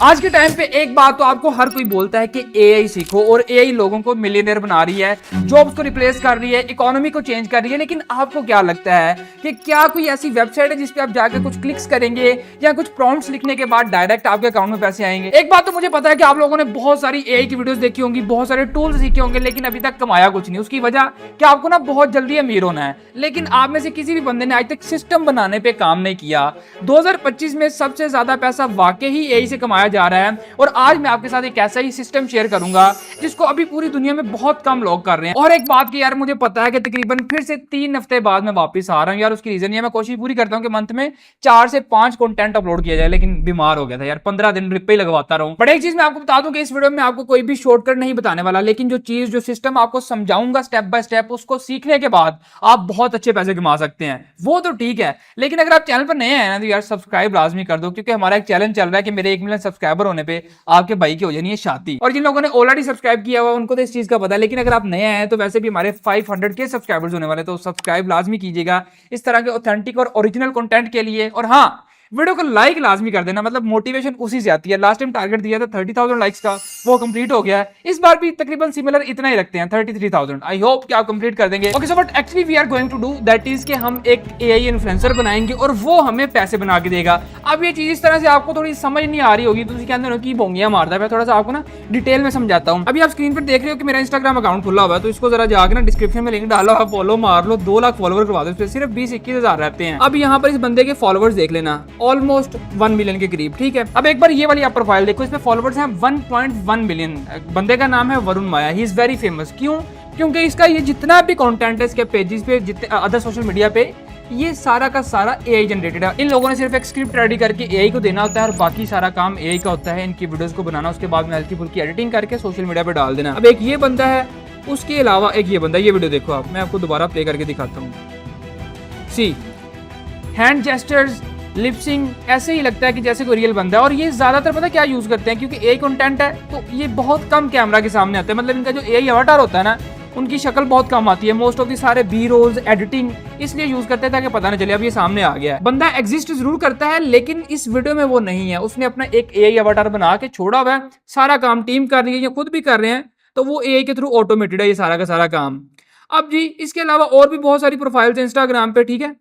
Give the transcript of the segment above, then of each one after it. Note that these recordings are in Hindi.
आज के टाइम पे एक बात तो आपको हर कोई बोलता है कि एआई सीखो और एआई लोगों को मिलियनेयर बना रही है, जॉब्स को रिप्लेस कर रही है, इकोनॉमी को चेंज कर रही है। लेकिन आपको क्या लगता है कि क्या कोई ऐसी वेबसाइट है जिसपे आप जाकर कुछ क्लिक्स करेंगे या कुछ प्रॉम्प्ट्स लिखने के बाद डायरेक्ट आपके अकाउंट में पैसे आएंगे? एक बात तो मुझे पता है कि आप लोगों ने बहुत सारी एआई की वीडियोस देखी होंगी, बहुत सारे टूल्स सीखे होंगे, लेकिन अभी तक कमाया कुछ नहीं। उसकी वजह कि आपको ना बहुत जल्दी अमीर होना है, लेकिन आप में से किसी भी बंदे ने आज तक सिस्टम बनाने पे काम नहीं किया। 2025 में सबसे ज्यादा पैसा वाकई ही एआई से कमाया जा रहा है और आज मैं आपके साथ एक ऐसा ही सिस्टम शेयर करूंगा जिसको अभी पूरी दुनिया में बहुत कम लोग कर रहे हैं। और एक बात की यार, मुझे पता है कि तकरीबन फिर से 3 हफ्ते बाद मैं वापस आ रहा हूं यार। उसकी रीजन ये मैं कोशिश पूरी करता हूं कि मंथ में 4 से 5 कंटेंट अपलोड किया जाए, लेकिन बीमार हो गया था यार, 15 दिन ड्रिप पे ही लगवाता रहूं। बट एक चीज मैं आपको बता दूं कि इस वीडियो में आपको कोई भी शॉर्टकट नहीं बताने वाला, लेकिन जो सिस्टम आपको समझाऊंगा स्टेप बाय स्टेप, उसको सीखने के बाद आप बहुत अच्छे पैसे कमा सकते हैं। वो तो ठीक है, लेकिन अगर आप चैनल पर नए हैं ना तो यार सब्सक्राइब लाजमी कर दो, क्योंकि हमारा एक चैलेंज चल रहा है कि मेरे 1 मिलियन सब्सक्राइबर होने पे आपके भाई की हो जानी है शादी। और जिन लोगों ने ऑलरेडी सब्सक्राइब किया हुआ उनको तो इस चीज का पता है, लेकिन अगर आप नए हैं तो वैसे भी हमारे 500 के सब्सक्राइबर्स होने वाले, तो सब्सक्राइब लाजमी कीजिएगा इस तरह के ऑथेंटिक और ओरिजिनल कंटेंट के लिए। और हाँ, वीडियो को लाइक लाजमी कर देना, मतलब मोटिवेशन उसी से आती है। लास्ट टाइम टारगेट दिया था 30,000 लाइक्स का, वो कंप्लीट हो गया है। इस बार भी तकरीबन सिमिलर इतना ही रखते हैं, 33,000। आई होप कि आप कंप्लीट कर देंगे। Okay, so what actually we are going to do that is कि हम एक एआई इन्फ्लुएंसर बनाएंगे और वो हमें पैसे बना के देगा। अब ये चीज इस तरह से आपको थोड़ी समझ नहीं आ रही होगी तो उसके अंदर की बोंगियां मारता है। मैं थोड़ा सा आपको ना डिटेल में समझाता हूँ। अभी आप स्क्रीन पर देख रहे हो कि मेरा इंस्टाग्राम अकाउंट खुला हुआ है, तो इसको जरा जाकर ना डिस्क्रिप्शन में लिंक डालो, आप फॉलो मार लो। 2 लाख फॉलोवर करवा दो, सिर्फ 20-21 हजार रहते हैं। अब यहाँ पर इस बंदे के फॉलोवर्स देख लेना, ऑलमोस्ट 1 मिलियन के करीब, ठीक है। अब एक बार ये वाली आप प्रोफाइल देखो, इसमें फॉलोवर्स हैं 1.1 मिलियन। बंदे का नाम है वरुण माया, ही इज वेरी फेमस। क्यों? क्योंकि इसका ये जितना भी कंटेंट है इसके पेजेस पे, जितने अदर सोशल मीडिया पे, ये सारा का सारा एआई जनरेटेड है। इन लोगों ने सिर्फ एक स्क्रिप्ट रेडी करके एआई को देना होता है और बाकी सारा काम एआई का होता है, इनकी वीडियोस को बनाना, उसके बाद में हल्की फुल्की एडिटिंग करके सोशल मीडिया पे डाल देना। अब एक ये बंदा है, उसके अलावा एक ये बंदा, ये वीडियो देखो आप, मैं आपको दोबारा प्ले करके दिखाता हूँ। सी हैंड जेस्चर्स, लिपसिंग, ऐसे ही लगता है कि जैसे कोई रियल बंदा है। और ये ज्यादातर पता क्या यूज करते हैं, क्योंकि एआई कंटेंट है तो ये बहुत कम कैमरा के सामने आता है। मतलब इनका जो एआई अवतार होता है ना, उनकी शक्ल बहुत कम आती है। मोस्ट ऑफ दी सारे बी रोल्स एडिटिंग इसलिए यूज करते हैं ताकि पता ना चले अब ये सामने आ गया है। बंदा एग्जिस्ट जरूर करता है, लेकिन इस वीडियो में वो नहीं है। उसने अपना एक एआई अवतार बना के छोड़ा हुआ है, सारा काम टीम कर रही है या खुद भी कर रहे हैं, तो वो एआई के थ्रू ऑटोमेटेड है ये सारा का सारा काम। अब जी इसके अलावा और भी बहुत सारी प्रोफाइल्स हैं इंस्टाग्राम पे, ठीक है।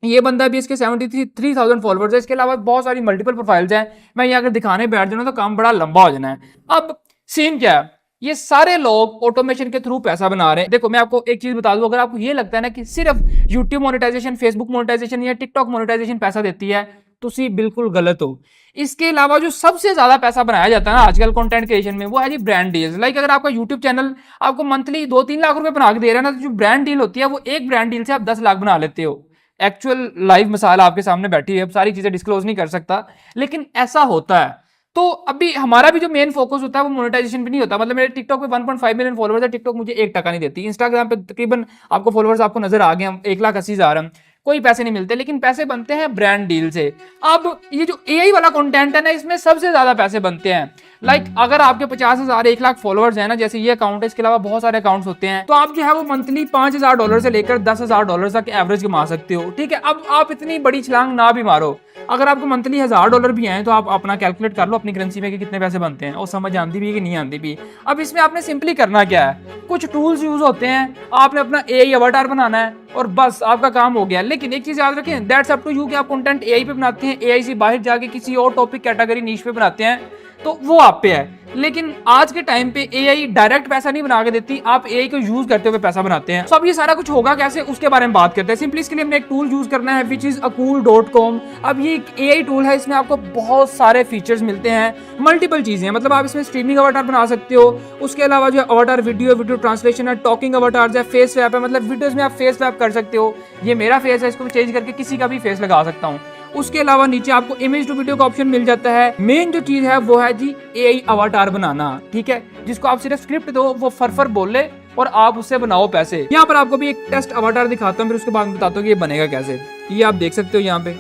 ये बंदा भी, इसके 73,000 फॉलोअर्स है। इसके अलावा बहुत सारी मल्टीपल प्रोफाइल्स हैं। मैं यहाँ अगर दिखाने बैठ जाऊँ तो काम बड़ा लंबा हो जाना है। अब सीन क्या है, ये सारे लोग ऑटोमेशन के थ्रू पैसा बना रहे हैं। देखो मैं आपको एक चीज बता दूं, अगर आपको ये लगता है ना कि सिर्फ यूट्यूब मोनेटाइजेशन, फेसबुक मोनेटाइजेशन या टिकटॉक मोनेटाइजेशन पैसा देती है, तो सी बिल्कुल गलत हो। इसके अलावा जो सबसे ज्यादा पैसा बनाया जाता है ना आजकल कंटेंट क्रिएशन में, वो है जी ब्रांड डील्स। लाइक अगर आपका यूट्यूब चैनल आपको मंथली 2-3 लाख रुपए बना के दे रहा है ना, तो जो ब्रांड डील होती है वो एक ब्रांड डील से आप 10 लाख बना लेते हो। एक्चुअल लाइव मिसाल आपके सामने बैठी है, अब सारी चीजें डिस्क्लोज नहीं कर सकता, लेकिन ऐसा होता है। तो अभी हमारा भी जो मेन फोकस होता है वो मोनेटाइजेशन पे नहीं होता। मतलब मेरे टिकटॉक पे 1.5 मिलियन फॉलोअर्स है, टिकटॉक मुझे 1 टका नहीं देती। इंस्टाग्राम पे तकरीबन आपको फॉलोअर्स आपको नजर आ गए, 1,80,000, कोई पैसे नहीं मिलते, लेकिन पैसे बनते हैं ब्रांड डील से। अब ये जो एआई वाला कंटेंट है ना, इसमें सबसे ज्यादा पैसे बनते हैं। लाइक अगर आपके 50,000 1 लाख फॉलोअर्स है ना, जैसे ये अकाउंट है, इसके अलावा बहुत सारे अकाउंट्स होते हैं, तो आप जो है वो मंथली $5,000 से लेकर $10,000 तक एवरेज कमा सकते हो, ठीक है। अब आप इतनी बड़ी छलांग ना भी मारो, अगर आपको मंथली $1,000 भी आए तो आप अपना कैलकुलेट कर लो अपनी करेंसी में कि कितने पैसे बनते हैं, और समझ आती भी है कि नहीं आती भी। अब इसमें आपने सिंपली करना क्या है, कुछ टूल्स यूज होते हैं, आपने अपना एआई अवतार बनाना है और बस आपका काम हो गया। लेकिन एक चीज याद रखें, दैट्स अप टू यू कि आप कंटेंट एआई पे बनाते हैं, एआई से बाहर जाके किसी और टॉपिक कैटेगरी नीश पे बनाते हैं, तो वो आप पे है। लेकिन आज के टाइम पे एआई डायरेक्ट पैसा नहीं बना के देती, आप एआई को यूज करते हुए पैसा बनाते हैं। तो अब ये सारा कुछ होगा कैसे, उसके बारे में बात करते हैं। सिंपली इसके लिए हमने एक टूल यूज करना है विच इज acool.com। अब ये एक एआई टूल है, इसमें आपको बहुत सारे फीचर्स मिलते हैं, मल्टीपल चीजें, मतलब आप इसमें स्ट्रीमिंग अवतार बना सकते हो। उसके अलावा जो अवतार वीडियो ट्रांसलेशन है, टॉकिंग अवतार है, फेस स्वैप है, मतलब वीडियोस में आप फेस स्वैप कर सकते हो। ये मेरा फेस है, इसको चेंज करके किसी का भी फेस लगा सकता हूँ। उसके अलावा नीचे आपको इमेज टू वीडियो का ऑप्शन मिल जाता है। मेन जो चीज है वो है जी एआई अवतार बनाना, ठीक है, जिसको आप सिर्फ स्क्रिप्ट दो, वो फर बोले और आप उससे बनाओ पैसे। यहाँ पर आपको भी एक टेस्ट अवतार दिखाता हूँ, फिर उसके बाद बताता हूँ कि ये बनेगा कैसे। ये आप देख सकते हो यहाँ पे,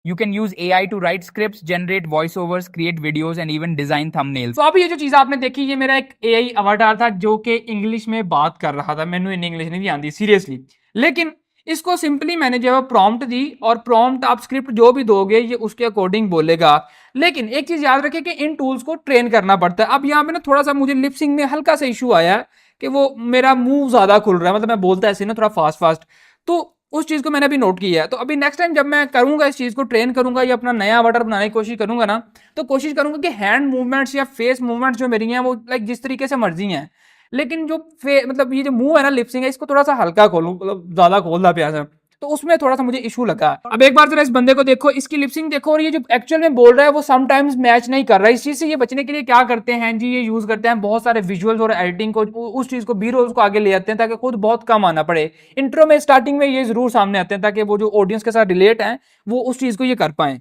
You can use AI to write scripts, generate voiceovers, create videos and even design thumbnails. तो अभी ये जो चीज आपने देखी, ये मेरा एक AI अवतार था जो कि इंग्लिश में बात कर रहा था। मैंने इंग्लिश नहीं आती सीरियसली, लेकिन इसको सिंपली मैंने जो है प्रॉम्प्ट दी और प्रॉम्प्ट आप स्क्रिप्ट जो भी दोगे ये उसके अकॉर्डिंग बोलेगा। लेकिन एक चीज याद रखें कि इन टूल्स को ट्रेन करना पड़ता है। अब यहाँ पे ना थोड़ा सा मुझे लिपसिंग में हल्का सा इशू आया है कि वो मेरा मुंह ज्यादा खुल रहा है, मतलब मैं बोलता ऐसे ना थोड़ा फास्ट फास्ट, तो उस चीज को मैंने अभी नोट किया है। तो अभी नेक्स्ट टाइम जब मैं करूंगा इस चीज को ट्रेन करूंगा या अपना नया अवतार बनाने की कोशिश करूंगा ना, तो कोशिश करूंगा कि हैंड मूवमेंट्स या फेस मूवमेंट्स जो मेरी हैं वो लाइक जिस तरीके से मर्जी हैं, लेकिन जो मतलब ये जो मुंह है ना लिपसिंग है इसको थोड़ा सा हल्का खोलूं, मतलब ज्यादा खोलना प्यास है, तो उसमें थोड़ा सा मुझे इशू लगा। अब एक बार जरा इस बंदे को देखो, इसकी लिपसिंग देखो, और ये जो एक्चुअल में बोल रहा है वो समटाइम्स मैच नहीं कर रहा है। इस चीज से ये बचने के लिए क्या करते हैं जी, ये यूज करते हैं बहुत सारे विजुअल्स और एडिटिंग को, उस चीज को बी रोल्स को आगे ले जाते हैं ताकि खुद बहुत कम आना पड़े। इंट्रो में स्टार्टिंग में ये जरूर सामने आते हैं ताकि वो जो ऑडियंस के साथ रिलेट है वो उस चीज को ये कर पाए।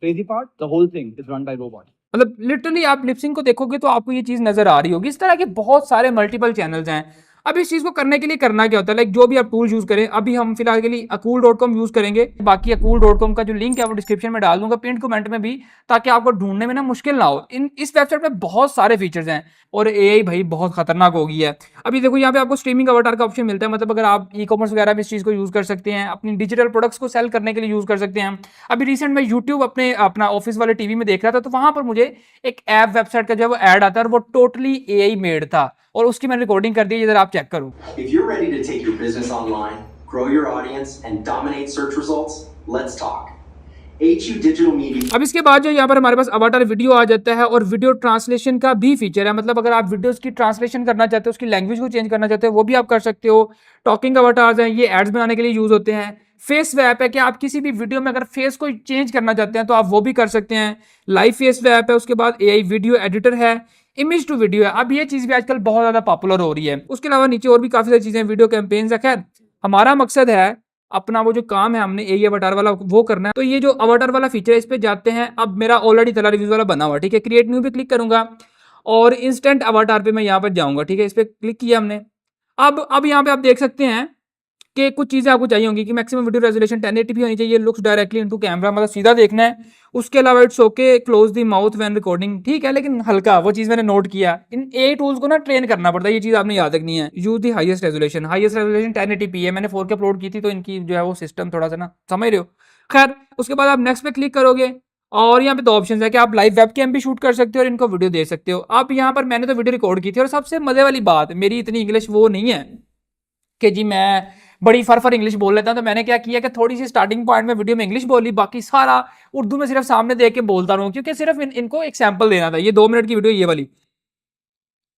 Crazy part, the whole thing is run by robot. मतलब लिटरली आप लिपसिंग को देखोगे तो आपको ये चीज नजर आ रही होगी। इस तरह के बहुत सारे मल्टीपल चैनल्स हैं। अब इस चीज को करने के लिए करना क्या होता है, लाइक जो भी आप टूल यूज करें, अभी हम फिलहाल के लिए Akul.com यूज करेंगे। बाकी Akul.com का जो लिंक है वो डिस्क्रिप्शन में डाल दूंगा, पिन कमेंट में भी, ताकि आपको ढूंढने में ना मुश्किल ना हो। इस वेबसाइट में बहुत सारे फीचर्स हैं और एआई भाई बहुत खतरनाक हो गई है। अभी देखो यहाँ पे आपको स्ट्रीमिंग अवतार का ऑप्शन मिलता है, मतलब अगर आप ई कॉमर्स वगैरह में इस चीज को यूज कर सकते हैं, अपनी डिजिटल प्रोडक्ट्स को सेल करने के लिए यूज कर सकते हैं। अभी रिसेंट में यूट्यूब अपना ऑफिस वाले टीवी में देख रहा था, तो वहां पर मुझे एक ऐप वेबसाइट का जो ऐड आता है वो टोटली एआई मेड था, और उसकी मैंने रिकॉर्डिंग कर दी है, इधर आप चेक करो। If you're ready to take your business online, grow your audience, and dominate search results, let's talk. HU Digital Media. अब इसके बाद जो यहाँ पर हमारे पास अवाटार वीडियो आ जाता है, और वीडियो ट्रांसलेशन का भी फीचर है, मतलब अगर आप वीडियोस की ट्रांसलेशन करना चाहते हो, उसकी लैंग्वेज को चेंज करना चाहते हो, वो भी आप कर सकते हो। टॉकिंग अवाटार्स हैं, ये एड्स बनाने के लिए यूज होते हैं। फेस वैप है कि आप किसी भी वीडियो में अगर फेस को चेंज करना चाहते हैं तो आप वो भी कर सकते हैं। लाइव फेस वैप है, उसके बाद एआई वीडियो एडिटर है, इमेज टू वीडियो है। अब ये चीज भी आजकल बहुत ज्यादा पॉपुलर हो रही है। उसके अलावा नीचे और भी काफी सारी चीजें, वीडियो कैंपेन्स है। खैर हमारा मकसद है अपना वो जो काम है हमने एआई अवतार वाला वो करना है। तो ये जो अवतार वाला फीचर है इस पे जाते हैं। अब मेरा ऑलरेडी तला रिव्यूज वाला बना हुआ, ठीक है। क्रिएट न्यू पे क्लिक करूंगा और इंस्टेंट अवतार पे मैं यहाँ पर जाऊंगा, ठीक है। इस पे क्लिक किया हमने। अब यहाँ पे आप देख सकते हैं कि कुछ चीजें आपको चाहिए होंगी कि मैक्सिमम वीडियो रेजोल्यूशन 1080p होनी चाहिए, लुक्स डायरेक्टली इनटू कैमरा, मतलब सीधा देखना है। उसके अलावा it's okay close the mouth when recording, ठीक है, लेकिन हल्का वो चीज मैंने नोट किया। इन एआई टूल्स को ना ट्रेन करना पड़ता है, ये चीज आपने याद रखनी है। Use the highest resolution 1080p है, मैंने 4K अपलोड की थी तो इनकी जो है वो सिस्टम थोड़ा सा ना समझ रहे हो। खैर उसके बाद आप नेक्स्ट पे क्लिक करोगे और यहाँ पे दो ऑप्शन है कि आप लाइव वेबकैम भी शूट कर सकते हो और इनको वीडियो दे सकते हो। आप यहाँ पर मैंने तो वीडियो रिकॉर्ड की थी, और सबसे मजे वाली बात, मेरी इतनी इंग्लिश वो नहीं है कि जी मैं बड़ी फर इंग्लिश बोल लेता हूं, तो मैंने क्या किया कि थोड़ी सी स्टार्टिंग पॉइंट में वीडियो में इंग्लिश बोली, बाकी सारा उर्दू में सिर्फ सामने देख के बोलता रहूं, क्योंकि सिर्फ इनको एक सैंपल देना था। ये 2 मिनट की वीडियो ये वाली।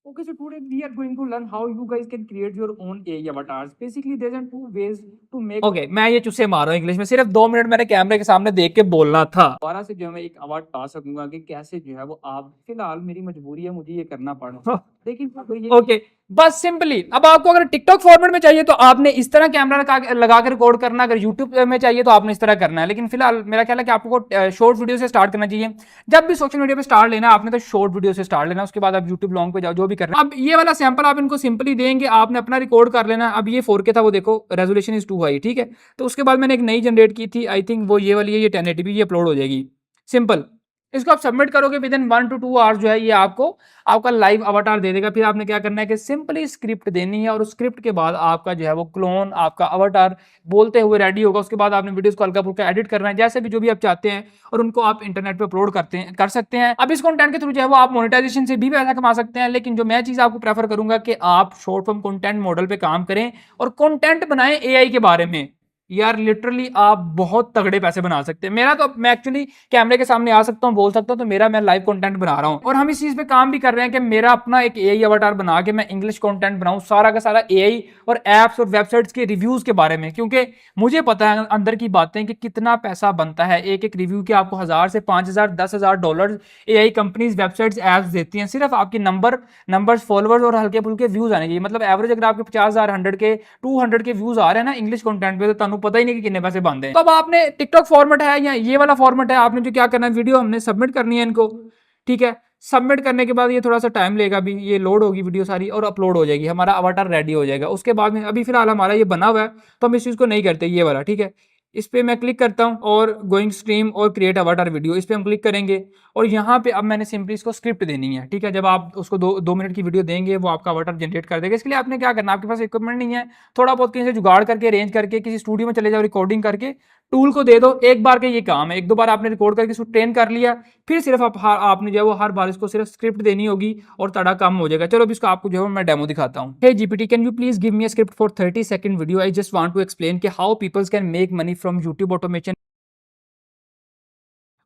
Okay, so today we are going to learn how you guys can create your own AI avatars. Basically, there's two ways to make. Okay, मैं ये चुस्से मार रहा हूँ इंग्लिश में, सिर्फ 2 मिनट मैंने कैमरे के सामने देख के बोलना था। दोबारा से जो है मैं एक अवार्ड पा सकूंगा कि कैसे जो है वो आप, फिलहाल मेरी मजबूरी है, मुझे ये करना पड़ा, लेकिन ओके बस सिंपली। अब आपको अगर टिकटॉक फॉर्मेट में चाहिए तो आपने इस तरह कैमरा लगा कर रिकॉर्ड करना, अगर यूट्यूब में चाहिए तो आपने इस तरह करना है। लेकिन फिलहाल मेरा ख्याल है कि आपको शॉर्ट वीडियो से स्टार्ट करना चाहिए। जब भी सोशल मीडिया पे स्टार्ट लेना आपने तो शॉर्ट वीडियो से स्टार्ट लेना, उसके बाद आप यूट्यूब लॉन्ग पे जाओ, जो भी कर रहे हैं। अब ये वाला सैंपल आप इनको सिंपली देंगे, आपने अपना रिकॉर्ड कर लेना। अब ये 4K था, वो देखो रेजोल्यूशन इज टू हाई, ठीक है। तो उसके बाद मैंने एक नई जनरेट की थी, आई थिंक वो ये वाली है, ये 1080p, ये अपलोड हो जाएगी। सिंपल, इसको आप सबमिट करोगे विद इन 1 to 2 आवर्स जो है ये आपको आपका लाइव अवतार दे देगा। फिर आपने क्या करना है कि सिंपली स्क्रिप्ट देनी है, और उस स्क्रिप्ट के बाद आपका जो है वो क्लोन, आपका अवतार बोलते हुए रेडी होगा। उसके बाद आपने वीडियोस को हल्का फुल्का एडिट करना है, जैसे भी जो भी आप चाहते हैं, और उनको आप इंटरनेट पे अपलोड कर सकते हैं। अब इस कंटेंट के थ्रू जो है वो आप मोनेटाइजेशन से भी पैसा कमा सकते हैं। लेकिन जो मैं चीज आपको प्रेफर करूंगा कि आप शॉर्ट फॉर्म कंटेंट मॉडल पे काम करें और कंटेंट बनाएं एआई के बारे में। यार लिटरली आप बहुत तगड़े पैसे बना सकते हैं। मेरा तो मैं एक्चुअली कैमरे के सामने आ सकता हूँ, बोल सकता हूँ, तो मेरा मैं लाइव कंटेंट बना रहा हूँ, और हम इस चीज पे काम भी कर रहे हैं कि मेरा अपना एक एआई अवतार बना के मैं इंग्लिश कंटेंट बनाऊं, सारा का सारा एआई और एप्स और वेबसाइट्स के रिव्यूज के बारे में, क्योंकि मुझे पता है अंदर की बातें कि कितना पैसा बनता है एक एक रिव्यू के। आपको 1000 से 5000 10,000 dollar AI companies websites apps देती हैं, सिर्फ आपकी नंबर्स फॉलोअर्स और हल्के फुल्के व्यूज आने चाहिए। मतलब एवरेज अगर आपके 50,000 100 के 200 के व्यूज आ रहे हैं ना इंग्लिश कंटेंट पे, तो पता ही नहीं कि कितने पैसे बनते हैं। तो अब आपने टिकटॉक फॉर्मेट है या ये वाला फॉर्मेट है, आपने जो क्या करना है, वीडियो हमने सबमिट करनी है इनको, ठीक है। सबमिट करने के बाद ये थोड़ा सा टाइम लेगा, भी ये लोड होगी वीडियो सारी और अपलोड हो जाएगी, हमारा अवतार रेडी हो जाएगा। उसके बाद में अभी फिलहाल हमारा ये बना हुआ है तो हम इस चीज को नहीं करते, ये वाला, ठीक है। इस पे मैं क्लिक करता हूँ और गोइंग स्ट्रीम और क्रिएट अवाटार वीडियो, इस पे हम क्लिक करेंगे और यहाँ पे अब मैंने सिंपली इसको स्क्रिप्ट देनी है। ठीक है, जब आप उसको 2 मिनट की वीडियो देंगे वो आपका अवाटार जनरेट कर देगा। इसके लिए आपने क्या करना है, आपके पास इक्विपमेंट नहीं है, थोड़ा बहुत कहीं से जुगाड़ करके अरेंज करके किसी स्टूडियो में चले जाओ, रिकॉर्डिंग करके टूल को दे दो, एक बार का ये काम है, 1-2 बार आपने रिकॉर्ड करके इसको ट्रेन कर लिया, फिर सिर्फ आपने जो है वो हर बार इसको सिर्फ स्क्रिप्ट देनी होगी और तड़ा काम हो जाएगा। चलो अब इसको आपको जो है मैं डेमो दिखाता हूँ। Hey GPT, can you please give me a script for 30 second video, I just want to explain कि how peoples can make money from YouTube automation.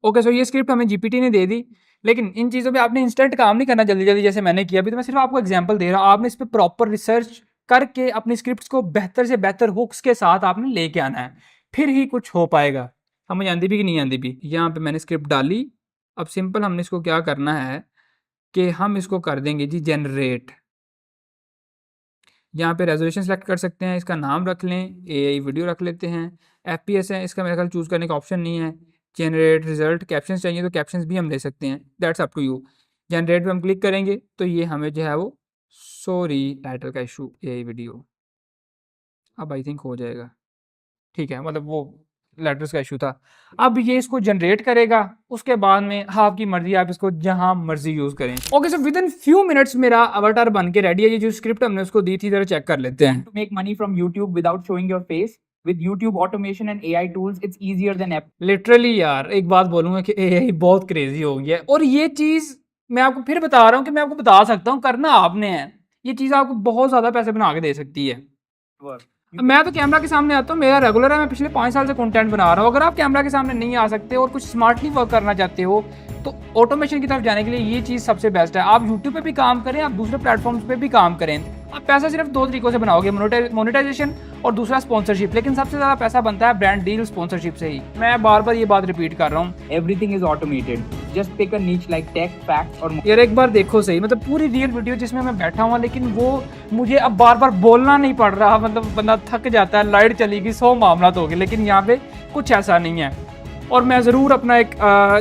Okay, so ये स्क्रिप्ट हमें जीपीटी ने दे दी, लेकिन इन चीज़ों पे आपने इंस्टेंट काम नहीं करना जल्दी जल्दी जैसे मैंने किया। अभी तो मैं सिर्फ आपको एग्जांपल दे रहा हूँ, आपने इस पर प्रॉपर रिसर्च करके अपनी स्क्रिप्ट्स को बेहतर से बेहतर हुक्स के साथ आपने लेके आना है, फिर ही कुछ हो पाएगा। समझ आंदी भी कि नहीं आंदी भी। यहाँ पे मैंने स्क्रिप्ट डाली, अब सिंपल हमने इसको क्या करना है कि हम इसको कर देंगे जी जनरेट। यहाँ पे रेजोल्यूशन सेलेक्ट कर सकते हैं, इसका नाम रख लें, एआई वीडियो रख लेते हैं, एफपीएस है, इसका मेरे ख्याल चूज़ करने का ऑप्शन नहीं है, जनरेट रिजल्ट, कैप्शंस चाहिए तो कैप्शंस भी हम ले सकते हैं, that's up to you. Generate पे हम क्लिक करेंगे तो ये हमें जो है वो सॉरी टाइटल का इशू एआई वीडियो, अब आई थिंक हो जाएगा। ठीक है, मतलब वो लेटर्स का इशू था। अब ये इसको जनरेट करेगा, उसके बाद में आपकी मर्जी, आप इसको जहां मर्जी यूज करें। Okay, so with in few minutes मेरा अवतार बन के रेडी है। ये जो स्क्रिप्ट हमने उसको दी थी जरा चेक कर लेते हैं। To make money from YouTube without showing your face, with YouTube automation and AI tools, it's easier than ever. Literally यार एक बात बोलूंगा कि एआई बहुत क्रेजी हो गया है, और ये चीज मैं आपको फिर बता रहा हूँ कि मैं आपको बता सकता हूँ, करना आपने है। ये चीज आपको बहुत ज्यादा पैसे बना के दे सकती है। मैं तो कैमरा के सामने आता हूँ, मेरा रेगुलर है, मैं पिछले 5 साल से कंटेंट बना रहा हूँ। अगर आप कैमरा के सामने नहीं आ सकते और कुछ स्मार्टली वर्क करना चाहते हो तो ऑटोमेशन की तरफ जाने के लिए ये चीज़ सबसे बेस्ट है। आप यूट्यूब पे भी काम करें, आप दूसरे प्लेटफॉर्म्स पे भी काम करें। आप पैसा सिर्फ 2 तरीकों से बनाओगे, मोनेटाइजेशन और दूसरा स्पॉन्सरशिप। लेकिन सबसे ज़्यादा पैसा बनता है ब्रांड डील स्पॉन्सरशिप से ही। मैं बार बार ये बात रिपीट कर रहा हूँ। Everything is automated. Just pick a niche like tech, facts, or यार एक बार देखो सही, मतलब पूरी रियल वीडियो जिसमें मैं बैठा हुआ, लेकिन वो मुझे अब बार बार बोलना नहीं पड़ रहा, मतलब बंदा थक जाता है, लाइट चली गई, 100 मामला तो हो गए। लेकिन यहाँ पे कुछ ऐसा नहीं है। और मैं ज़रूर अपना एक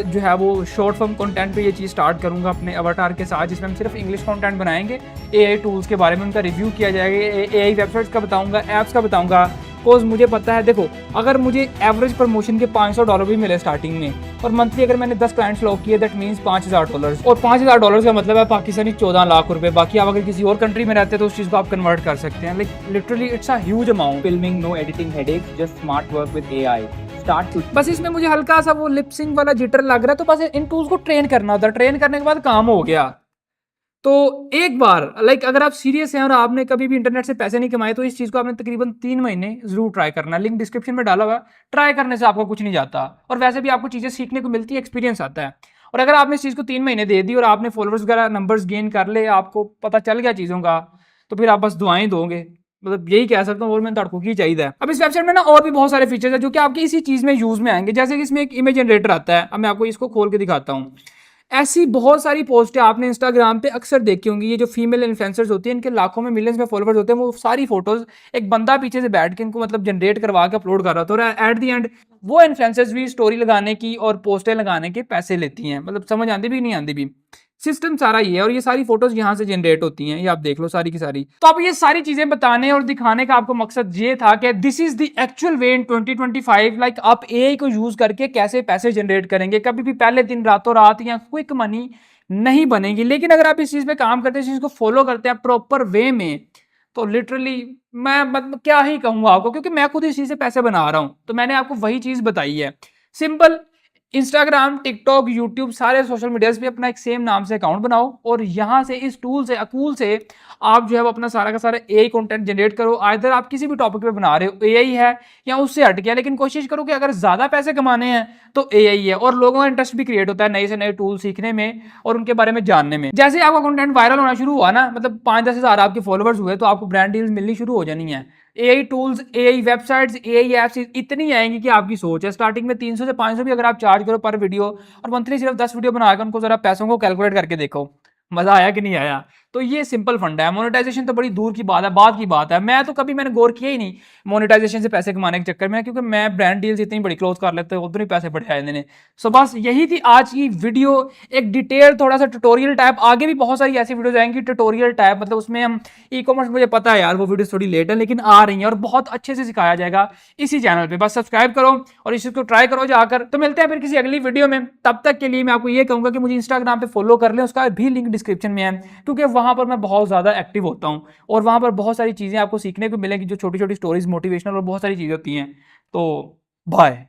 जो है वो शॉर्ट फॉर्म कंटेंट पे ये चीज़ स्टार्ट करूँगा अपने अवतार के साथ, जिसमें हम सिर्फ इंग्लिश कंटेंट बनाएंगे। एआई टूल्स के बारे में उनका रिव्यू किया जाएगा, एआई वेबसाइट्स का बताऊँगा, ऐप्स का बताऊँगा। बिकॉज मुझे पता है, देखो अगर मुझे एवरेज प्रमोशन के $500 भी मिले स्टार्टिंग में, और मंथली अगर मैंने 10 क्लाइंट्स लॉक किए, दैट मीन्स $5000, और $5000 का मतलब है पाकिस्तानी 14 लाख रुपए। बाकी आप अगर किसी और कंट्री में रहते हैं तो उस चीज़ को आप कन्वर्ट कर सकते हैं। Like literally it's a huge amount. filming, no editing headaches, just smart work with AI. Start to बस इसमें मुझे हल्का सा वो लिपसिंग वाला जिटर लग रहा है, तो बस इन टूल्स को ट्रेन करना होता है। ट्रेन करने के बाद काम हो गया। तो एक बार अगर आप सीरियस हैं और आपने कभी भी इंटरनेट से पैसे नहीं कमाए, तो इस चीज़ को आपने तकरीबन 3 महीने जरूर ट्राई करना। लिंक डिस्क्रिप्शन में डाला हुआ है, ट्राई करने से आपको कुछ नहीं जाता, और वैसे भी आपको चीज़ें सीखने को मिलती है, एक्सपीरियंस आता है। और अगर आपने इस चीज़ को 3 महीने दे दी और आपने फॉलोअर्स वगैरह नंबर्स गेन कर ले, आपको पता चल गया चीज़ों का, तो फिर आप बस दुआएं दोगे, मतलब यही कह सकता हूँ। और मैंने तड़को की चाहिए। अब इस वेबसाइट में ना और भी बहुत सारे फीचर्स है जो कि आपके इसी चीज़ में यूज़ में आएंगे। जैसे कि इसमें एक इमेज जनरेटर आता है। अब मैं आपको इसको खोल के दिखाता हूँ। ऐसी बहुत सारी पोस्टें आपने इंस्टाग्राम पे अक्सर देखी होंगी। ये जो फीमेल इन्फ्लुएंसर्स होती हैं, इनके लाखों में मिलियंस में फॉलोअर्स होते हैं। वो सारी फोटोज एक बंदा पीछे से बैठ के इनको मतलब जनरेट करवा के अपलोड कर रहा था, और एट द एंड वो इन्फ्लुएंसर्स भी स्टोरी लगाने की और पोस्टें लगाने के पैसे लेती हैं। मतलब समझ आती भी नहीं आती भी, सिस्टम सारा ये है। और ये सारी फोटोज यहाँ से जनरेट होती हैं, ये आप देख लो सारी की सारी। तो अब ये सारी चीजें बताने और दिखाने का आपको मकसद ये था कि this is the actual way in 2025, like आप एआई को यूज करके कैसे पैसे जनरेट करेंगे। कभी भी पहले दिन रातों रात या क्विक मनी नहीं बनेगी, लेकिन अगर आप इस चीज पे काम करते हैं, इस चीज को फॉलो करते हैं प्रॉपर वे में, तो लिटरली मैं मतलब क्या ही कहूंगा आपको, क्योंकि मैं खुद इस चीज से पैसे बना रहा हूं। तो मैंने आपको वही चीज बताई है, सिंपल। इंस्टाग्राम, टिकटॉक, यूट्यूब, सारे सोशल मीडियाज पे अपना एक सेम नाम से अकाउंट बनाओ, और यहाँ से इस टूल से अकूल से आप जो है वो अपना सारा का सारा एआई कंटेंट जनरेट करो। आइदर आप किसी भी टॉपिक पे बना रहे हो, एआई है या उससे हट गया, लेकिन कोशिश करो कि अगर ज़्यादा पैसे कमाने हैं तो एआई है। और लोगों का इंटरेस्ट भी क्रिएट होता है नए से नए टूल सीखने में और उनके बारे में जानने में। जैसे आपका कंटेंट वायरल होना शुरू हुआ ना, मतलब 5-10 हज़ार आपके फॉलोअर्स हुए, तो आपको ब्रांड डील्स मिलनी शुरू हो जानी है। AI tools, AI websites, AI apps इतनी आएंगी कि आपकी सोच है। स्टार्टिंग में 300 से 500 भी अगर आप चार्ज करो पर वीडियो, और मंथली सिर्फ 10 वीडियो बनाकर उनको जरा पैसों को कैलकुलेट करके देखो, मजा आया कि नहीं आया। तो ये सिंपल फंडा है। मोनेटाइजेशन तो बड़ी दूर की बात है, मैं तो कभी मैंने गौर किया ही नहीं मोनेटाइजेशन से पैसे कमाने के चक्कर में, क्योंकि मैं ब्रांड डील्स इतनी बड़ी क्लोज कर लेते हैं, उधर ही पैसे बढ़े आए ने। सो बस यही थी आज की वीडियो, एक डिटेल थोड़ा सा ट्यूटोरियल टाइप। आगे भी बहुत सारी ऐसी वीडियोस आएंगी ट्यूटोरियल टाइप, मतलब उसमें हम ई कॉमर्स, मुझे पता है यार वो वीडियो थोड़ी लेट है लेकिन आ रही है और बहुत अच्छे से सिखाया जाएगा इसी चैनल पे। बस सब्सक्राइब करो और इस चीज को ट्राई करो जाकर। तो मिलते हैं फिर किसी अगली वीडियो में, तब तक के लिए मैं आपको ये कहूंगा कि मुझे इंस्टाग्राम पे फॉलो कर लें, उसका भी लिंक डिस्क्रिप्शन में है, क्योंकि वहां पर मैं बहुत ज्यादा एक्टिव होता हूं और वहां पर बहुत सारी चीजें आपको सीखने को मिलेंगी, जो छोटी छोटी स्टोरीज मोटिवेशनल और बहुत सारी चीजें होती हैं। तो बाय।